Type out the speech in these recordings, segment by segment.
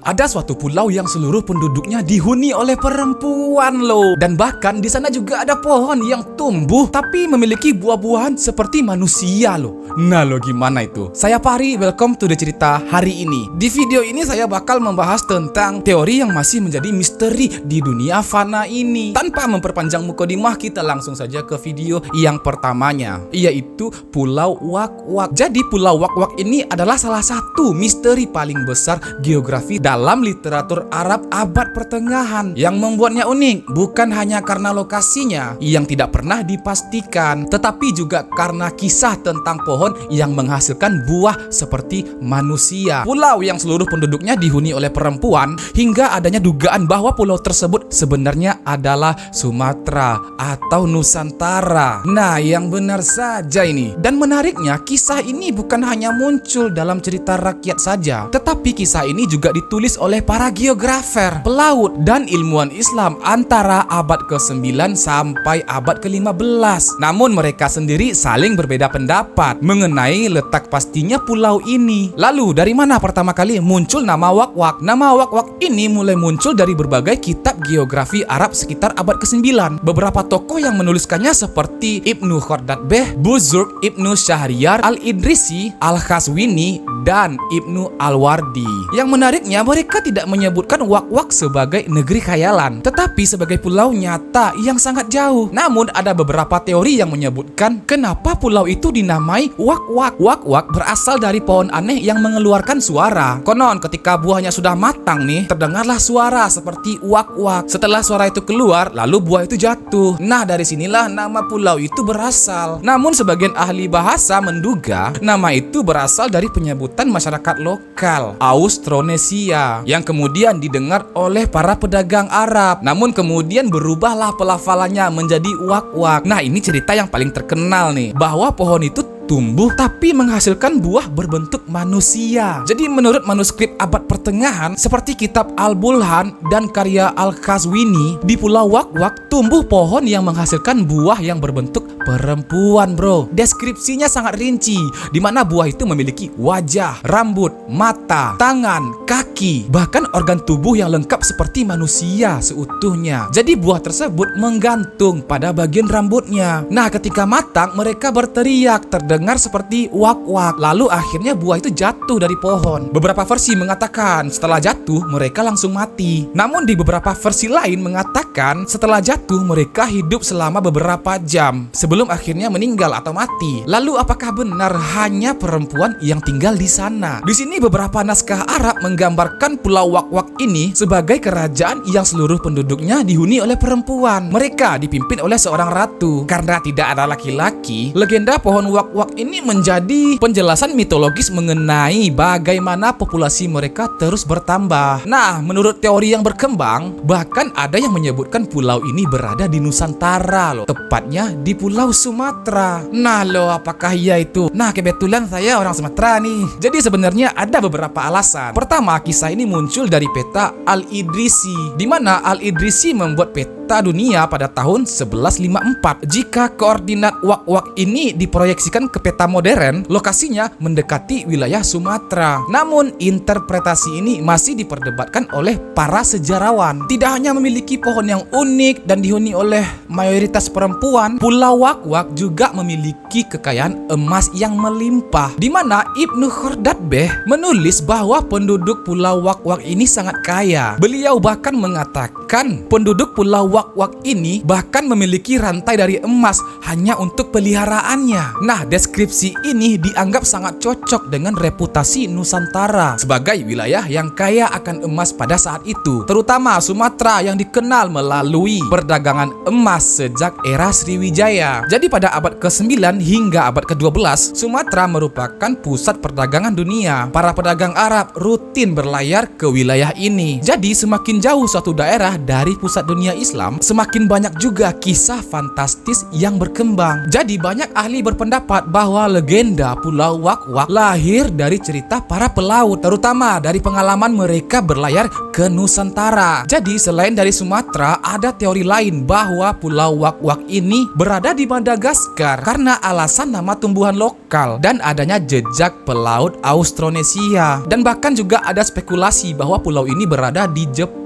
Ada suatu pulau yang seluruh penduduknya dihuni oleh perempuan loh. Dan bahkan di sana juga ada pohon yang tumbuh tapi memiliki buah-buahan seperti manusia loh. Nah lo gimana itu? Saya Pari, welcome to the cerita hari ini. Di video ini saya bakal membahas tentang teori yang masih menjadi misteri di dunia fana ini. Tanpa memperpanjang mukadimah, kita langsung saja ke video yang pertamanya, yaitu Pulau Wak-Wak. Jadi Pulau Wak-Wak ini adalah salah satu misteri paling besar geografi dalam literatur Arab abad pertengahan. Yang membuatnya unik bukan hanya karena lokasinya yang tidak pernah dipastikan, tetapi juga karena kisah tentang pohon yang menghasilkan buah seperti manusia. Pulau yang seluruh penduduknya dihuni oleh perempuan, hingga adanya dugaan bahwa pulau tersebut sebenarnya adalah Sumatera atau Nusantara. Nah, yang benar saja ini. Dan menariknya, kisah ini bukan hanya muncul dalam cerita rakyat saja, tetapi kisah ini juga ditulis oleh para geografer, pelaut, dan ilmuwan Islam antara abad ke-9 sampai abad ke-15. Namun mereka sendiri saling berbeda pendapat mengenai letak pastinya pulau ini. Lalu dari mana pertama kali muncul nama Wak-Wak? Nama Wak-Wak ini mulai muncul dari berbagai kitab geografi Arab sekitar abad ke-9. Beberapa tokoh yang menuliskannya seperti Ibnu Khordadbeh, Buzurg, Ibnu Syahriyar, Al-Idrisi, Al-Khazwini, dan Ibnu Al-Wardi. Yang menariknya, mereka tidak menyebutkan Wak-Wak sebagai negeri khayalan, tetapi sebagai pulau nyata yang sangat jauh. Namun ada beberapa teori yang menyebutkan kenapa pulau itu dinamai Wak-Wak. Wak-Wak berasal dari pohon aneh yang mengeluarkan suara. Konon ketika buahnya sudah matang nih, terdengarlah suara seperti Wak-Wak. Setelah suara itu keluar, lalu buah itu jatuh. Nah, dari sinilah nama pulau itu berasal. Namun sebagian ahli bahasa menduga nama itu berasal dari penyebutan masyarakat lokal Austronesia yang kemudian didengar oleh para pedagang Arab. Namun kemudian berubahlah pelafalannya menjadi Wak-Wak. Nah, ini cerita yang paling terkenal nih, bahwa pohon itu tumbuh tapi menghasilkan buah berbentuk manusia. Jadi menurut manuskrip abad pertengahan seperti kitab Al-Bulhan dan karya Al-Khazwini, di Pulau Wak-Wak tumbuh pohon yang menghasilkan buah yang berbentuk perempuan, bro. Deskripsinya sangat rinci, di mana buah itu memiliki wajah, rambut, mata, tangan, kaki, bahkan organ tubuh yang lengkap seperti manusia seutuhnya. Jadi buah tersebut menggantung pada bagian rambutnya. Nah, ketika matang mereka berteriak, terdengar seperti Wak-Wak. Lalu akhirnya buah itu jatuh dari pohon. Beberapa versi mengatakan setelah jatuh mereka langsung mati. Namun di beberapa versi lain mengatakan setelah jatuh mereka hidup selama beberapa jam sebelum akhirnya meninggal atau mati. Lalu apakah benar hanya perempuan yang tinggal di sana? Di sini beberapa naskah Arab menggambarkan Pulau Wak-Wak ini sebagai kerajaan yang seluruh penduduknya dihuni oleh perempuan. Mereka dipimpin oleh seorang ratu. Karena tidak ada laki-laki, legenda pohon Wak-Wak ini menjadi penjelasan mitologis mengenai bagaimana populasi mereka terus bertambah. Nah, menurut teori yang berkembang, bahkan ada yang menyebutkan pulau ini berada di Nusantara loh, tepatnya di Pulau Sumatera. Nah loh, apakah iya itu? Nah, kebetulan saya orang Sumatera nih. Jadi sebenarnya ada beberapa alasan. Pertama, kisah ini muncul dari peta Al-Idrisi, di mana Al-Idrisi membuat peta dunia pada tahun 1154. Jika koordinat Wak-Wak ini diproyeksikan ke peta modern, lokasinya mendekati wilayah Sumatera. Namun interpretasi ini masih diperdebatkan oleh para sejarawan. Tidak hanya memiliki pohon yang unik dan dihuni oleh mayoritas perempuan, Pulau Wak-Wak juga memiliki kekayaan emas yang melimpah, di mana Ibnu Khordadbeh menulis bahwa penduduk Pulau Wak-Wak ini sangat kaya. Beliau bahkan mengatakan penduduk Pulau Wak-Wak ini bahkan memiliki rantai dari emas hanya untuk peliharaannya. Nah, deskripsi ini dianggap sangat cocok dengan reputasi Nusantara sebagai wilayah yang kaya akan emas pada saat itu, terutama Sumatera yang dikenal melalui perdagangan emas sejak era Sriwijaya. Jadi pada abad ke-9 hingga abad ke-12, Sumatera merupakan pusat perdagangan dunia. Para pedagang Arab rutin berlayar ke wilayah ini. Jadi semakin jauh suatu daerah dari pusat dunia Islam, Islam, semakin banyak juga kisah fantastis yang berkembang. Jadi banyak ahli berpendapat bahwa legenda Pulau Wak-Wak lahir dari cerita para pelaut, terutama dari pengalaman mereka berlayar ke Nusantara. Jadi selain dari Sumatera, ada teori lain bahwa Pulau Wak-Wak ini berada di Madagaskar karena alasan nama tumbuhan lokal dan adanya jejak pelaut Austronesia. Dan bahkan juga ada spekulasi bahwa pulau ini berada di Jepang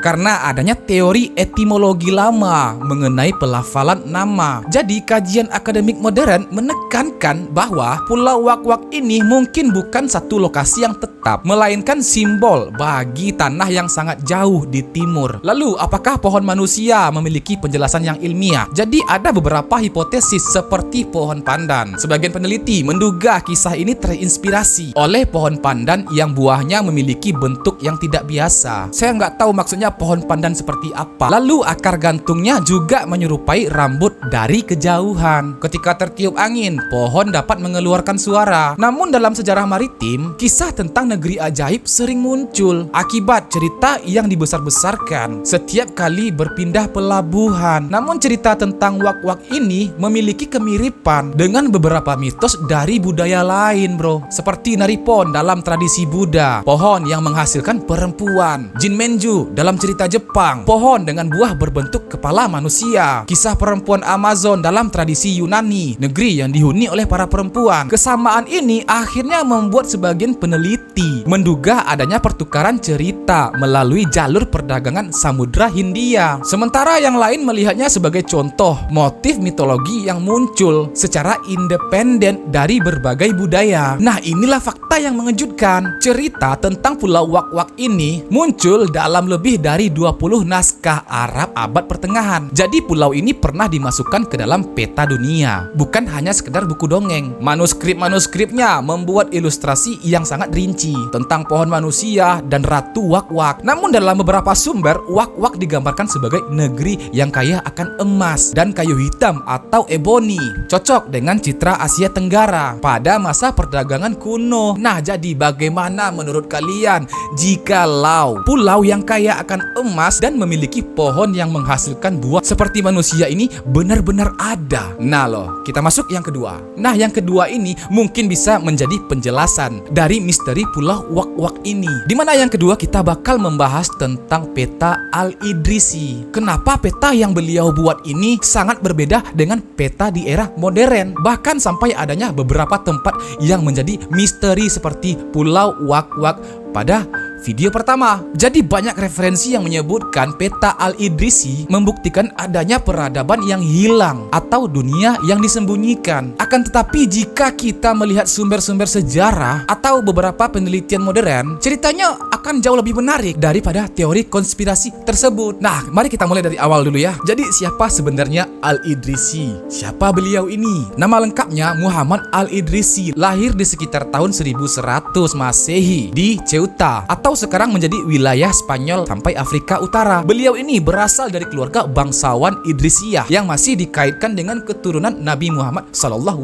karena adanya teori etimologi lama mengenai pelafalan nama. Jadi kajian akademik modern menekankan bahwa Pulau Wak-Wak ini mungkin bukan satu lokasi yang tetap, melainkan simbol bagi tanah yang sangat jauh di timur. Lalu apakah pohon manusia memiliki penjelasan yang ilmiah? Jadi ada beberapa hipotesis seperti pohon pandan. Sebagian peneliti menduga kisah ini terinspirasi oleh pohon pandan yang buahnya memiliki bentuk yang tidak biasa. Saya nggak tahu maksudnya pohon pandan seperti apa. Lalu akar gantungnya juga menyerupai rambut dari kejauhan. Ketika tertiup angin, pohon dapat mengeluarkan suara. Namun dalam sejarah maritim, kisah tentang negeri ajaib sering muncul akibat cerita yang dibesar-besarkan setiap kali berpindah pelabuhan. Namun cerita tentang Wak-Wak ini memiliki kemiripan dengan beberapa mitos dari budaya lain, bro. Seperti Naripon dalam tradisi Buddha, pohon yang menghasilkan perempuan. Jinmenju dalam cerita Jepang, pohon dengan buah berbentuk kepala manusia. Kisah perempuan Amazon dalam tradisi Yunani, negeri yang dihuni oleh para perempuan. Kesamaan ini akhirnya membuat sebagian peneliti menduga adanya pertukaran cerita melalui jalur perdagangan Samudra Hindia. Sementara yang lain melihatnya sebagai contoh motif mitologi yang muncul secara independen dari berbagai budaya. Nah, inilah fakta yang mengejutkan. Cerita tentang Pulau Wak-Wak ini muncul dalam lebih dari 20 naskah Arab abad pertengahan. Jadi pulau ini pernah dimasukkan ke dalam peta dunia, bukan hanya sekedar buku dongeng. Manuskrip-manuskripnya membuat ilustrasi yang sangat rinci tentang pohon manusia dan Ratu Wak-Wak. Namun dalam beberapa sumber, Wak-Wak digambarkan sebagai negeri yang kaya akan emas dan kayu hitam atau eboni, cocok dengan citra Asia Tenggara pada masa perdagangan kuno. Nah, jadi bagaimana menurut kalian jikalau pulau yang kaya akan emas dan memiliki pohon yang menghasilkan buah seperti manusia ini benar-benar ada? Nah loh, kita masuk yang kedua. Nah, yang kedua ini mungkin bisa menjadi penjelasan dari misteri Pulau Wak-Wak ini. Dimana yang kedua kita bakal membahas tentang peta Al-Idrisi. Kenapa peta yang beliau buat ini sangat berbeda dengan peta di era modern? Bahkan sampai adanya beberapa tempat yang menjadi misteri seperti Pulau Wak-Wak pada video pertama. Jadi banyak referensi yang menyebutkan peta Al-Idrisi membuktikan adanya peradaban yang hilang atau dunia yang disembunyikan. Akan tetapi jika kita melihat sumber-sumber sejarah atau beberapa penelitian modern, ceritanya akan jauh lebih menarik daripada teori konspirasi tersebut. Nah, mari kita mulai dari awal dulu ya. Jadi siapa sebenarnya Al-Idrisi? Siapa beliau ini? Nama lengkapnya Muhammad Al-Idrisi, lahir di sekitar tahun 1100 Masehi di Ceuta atau sekarang menjadi wilayah Spanyol sampai Afrika Utara. Beliau ini berasal dari keluarga bangsawan Idrisiyah yang masih dikaitkan dengan keturunan Nabi Muhammad SAW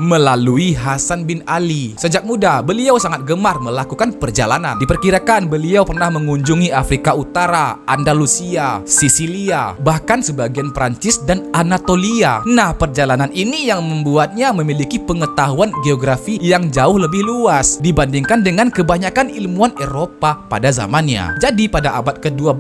melalui Hasan bin Ali. Sejak muda, beliau sangat gemar melakukan perjalanan. Diperkirakan beliau pernah mengunjungi Afrika Utara, Andalusia, Sisilia, bahkan sebagian Prancis dan Anatolia. Nah, perjalanan ini yang membuatnya memiliki pengetahuan geografi yang jauh lebih luas dibandingkan dengan kebanyakan ilmuwan Eropa pada zamannya. Jadi pada abad ke-12,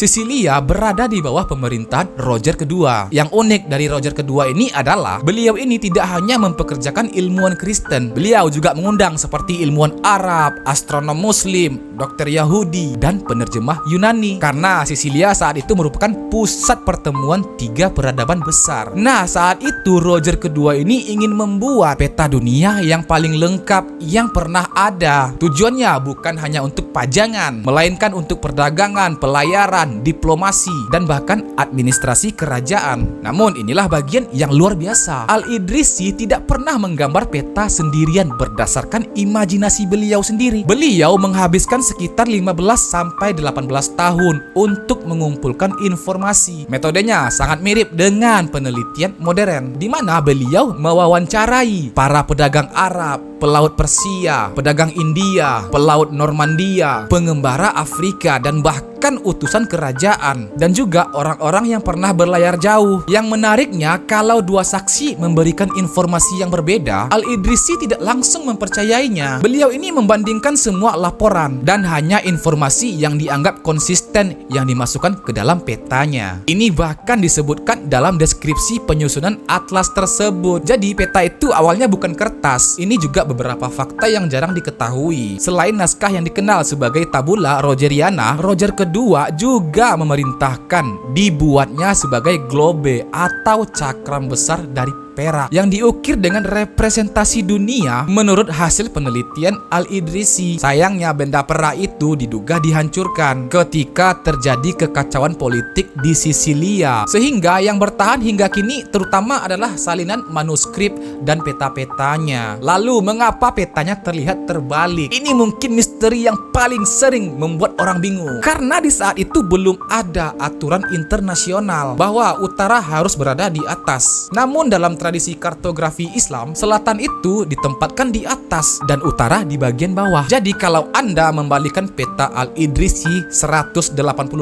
Sisilia berada di bawah pemerintahan Roger II. Yang unik dari Roger II ini adalah beliau ini tidak hanya mempekerjakan ilmuwan Kristen, beliau juga mengundang seperti ilmuwan Arab, astronom Muslim, dokter Yahudi, dan penerjemah Yunani. Karena Sisilia saat itu merupakan pusat pertemuan tiga peradaban besar. Nah, saat itu Roger II ini ingin membuat peta dunia yang paling lengkap yang pernah ada. Tujuannya bukan hanya untuk pajangan, melainkan untuk perdagangan, pelayaran, diplomasi, dan bahkan administrasi kerajaan. Namun inilah bagian yang luar biasa. Al-Idrisi tidak pernah menggambar peta sendirian berdasarkan imajinasi beliau sendiri. Beliau menghabiskan sekitar 15-18 tahun untuk mengumpulkan informasi. Metodenya sangat mirip dengan penelitian modern, di mana beliau mewawancarai para pedagang Arab, pelaut Persia, pedagang India, pelaut Normandia, pengembara Afrika, dan bahkan bahkan utusan kerajaan, dan juga orang-orang yang pernah berlayar jauh. Yang menariknya, kalau dua saksi memberikan informasi yang berbeda, Al-Idrisi tidak langsung mempercayainya. Beliau ini membandingkan semua laporan dan hanya informasi yang dianggap konsisten yang dimasukkan ke dalam petanya. Ini bahkan disebutkan dalam deskripsi penyusunan atlas tersebut. Jadi peta itu awalnya bukan kertas. Ini juga beberapa fakta yang jarang diketahui. Selain naskah yang dikenal sebagai Tabula Rogeriana, Roger kedua juga memerintahkan dibuatnya sebagai globe atau cakram besar dari perak yang diukir dengan representasi dunia menurut hasil penelitian Al-Idrisi. Sayangnya benda perak itu diduga dihancurkan ketika terjadi kekacauan politik di Sisilia, sehingga yang bertahan hingga kini terutama adalah salinan manuskrip dan peta-petanya. Lalu mengapa petanya terlihat terbalik? Ini mungkin misteri yang paling sering membuat orang bingung, karena di saat itu belum ada aturan internasional bahwa utara harus berada di atas. Namun dalam tradisi kartografi Islam, selatan itu ditempatkan di atas dan utara di bagian bawah. Jadi kalau Anda membalikkan peta Al-Idrisi 180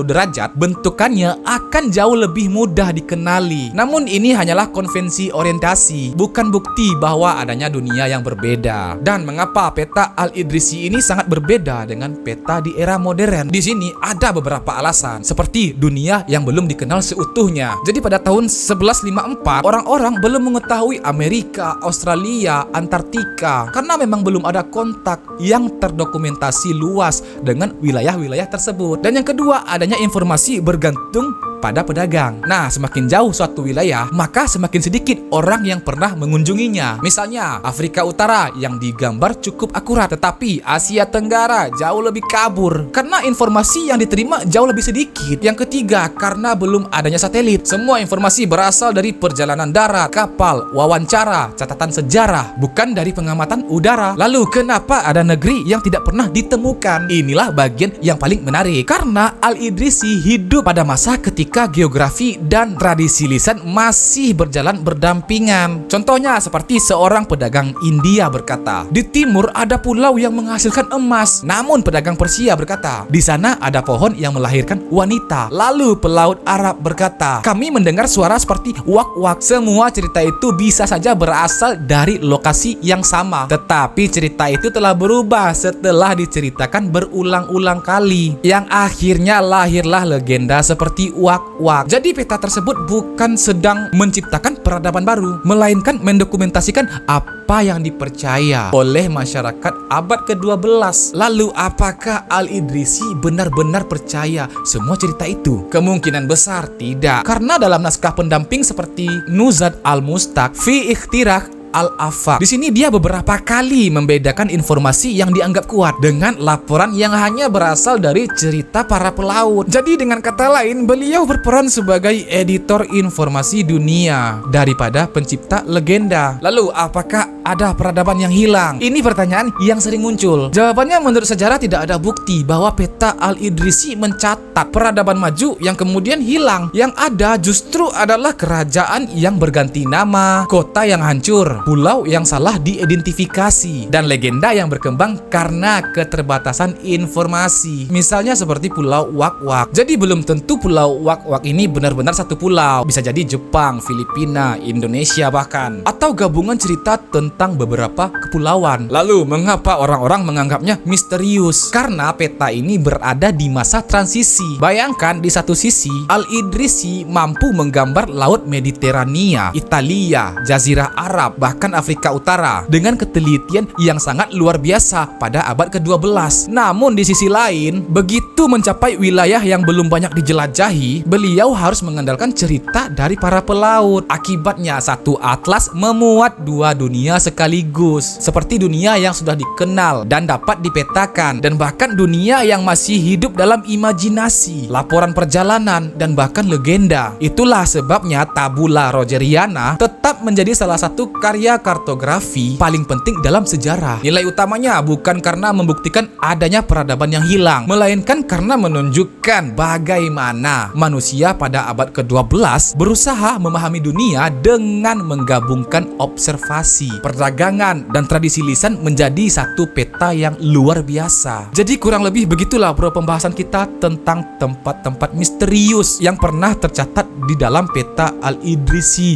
derajat, bentukannya akan jauh lebih mudah dikenali. Namun ini hanyalah konvensi orientasi, bukan bukti bahwa adanya dunia yang berbeda. Dan mengapa peta Al-Idrisi ini sangat berbeda dengan peta di era modern? Di sini ada beberapa alasan, seperti dunia yang belum dikenal seutuhnya. Jadi pada tahun 1154, orang-orang belum mengetahui Amerika, Australia, Antartika, karena memang belum ada kontak yang terdokumentasi luas dengan wilayah-wilayah tersebut. Dan yang kedua, adanya informasi bergantung pada pedagang. Nah, semakin jauh suatu wilayah, maka semakin sedikit orang yang pernah mengunjunginya. Misalnya, Afrika Utara yang digambar cukup akurat, tetapi Asia Tenggara jauh lebih kabur karena informasi yang diterima jauh lebih sedikit. Yang ketiga, karena belum adanya satelit. Semua informasi berasal dari perjalanan darat, kapal, wawancara, catatan sejarah, bukan dari pengamatan udara. Lalu, kenapa ada negeri yang tidak pernah ditemukan? Inilah bagian yang paling menarik, karena Al-Idrisi hidup pada masa ketika geografi dan tradisi lisan masih berjalan berdampingan. Contohnya seperti seorang pedagang India berkata, di timur ada pulau yang menghasilkan emas. Namun pedagang Persia berkata, di sana ada pohon yang melahirkan wanita. Lalu pelaut Arab berkata, kami mendengar suara seperti wak-wak. Semua cerita itu bisa saja berasal dari lokasi yang sama, tetapi cerita itu telah berubah setelah diceritakan berulang-ulang kali, yang akhirnya lahirlah legenda seperti wak-wak. Jadi peta tersebut bukan sedang menciptakan peradaban baru, melainkan mendokumentasikan apa yang dipercaya oleh masyarakat abad ke-12. Lalu apakah Al-Idrisi benar-benar percaya semua cerita itu? Kemungkinan besar tidak, karena dalam naskah pendamping seperti Nuzhat al-Mustaq fi Ikhtiraq Al-Afaq, di sini dia beberapa kali membedakan informasi yang dianggap kuat dengan laporan yang hanya berasal dari cerita para pelaut. Jadi dengan kata lain, beliau berperan sebagai editor informasi dunia daripada pencipta legenda. Lalu apakah ada peradaban yang hilang? Ini pertanyaan yang sering muncul. Jawabannya, menurut sejarah tidak ada bukti bahwa peta Al-Idrisi mencatat peradaban maju yang kemudian hilang. Yang ada justru adalah kerajaan yang berganti nama, kota yang hancur, pulau yang salah diidentifikasi, dan legenda yang berkembang karena keterbatasan informasi. Misalnya seperti Pulau Wak-Wak. Jadi belum tentu Pulau Wak-Wak ini benar-benar satu pulau. Bisa jadi Jepang, Filipina, Indonesia bahkan. Atau gabungan cerita tentang beberapa kepulauan. Lalu mengapa orang-orang menganggapnya misterius? Karena peta ini berada di masa transisi. Bayangkan, di satu sisi Al-Idrisi mampu menggambar Laut Mediterania, Italia, Jazirah Arab, bahkan Afrika Utara dengan ketelitian yang sangat luar biasa pada abad ke-12. Namun di sisi lain, begitu mencapai wilayah yang belum banyak dijelajahi, beliau harus mengandalkan cerita dari para pelaut. Akibatnya satu atlas memuat dua dunia sekaligus, seperti dunia yang sudah dikenal dan dapat dipetakan, dan bahkan dunia yang masih hidup dalam imajinasi, laporan perjalanan, dan bahkan legenda. Itulah sebabnya Tabula Rogeriana tetap menjadi salah satu karya kartografi paling penting dalam sejarah. Nilai utamanya bukan karena membuktikan adanya peradaban yang hilang, melainkan karena menunjukkan bagaimana manusia pada abad ke-12 berusaha memahami dunia dengan menggabungkan observasi, perdagangan, dan tradisi lisan menjadi satu peta yang luar biasa. Jadi kurang lebih begitulah bro pembahasan kita tentang tempat-tempat misterius yang pernah tercatat di dalam peta Al-Idrisi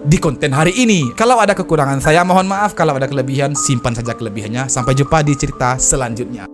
di konten hari ini. Kalau ada kekurangan saya mohon maaf, kalau ada kelebihan simpan saja kelebihannya. Sampai jumpa di cerita selanjutnya.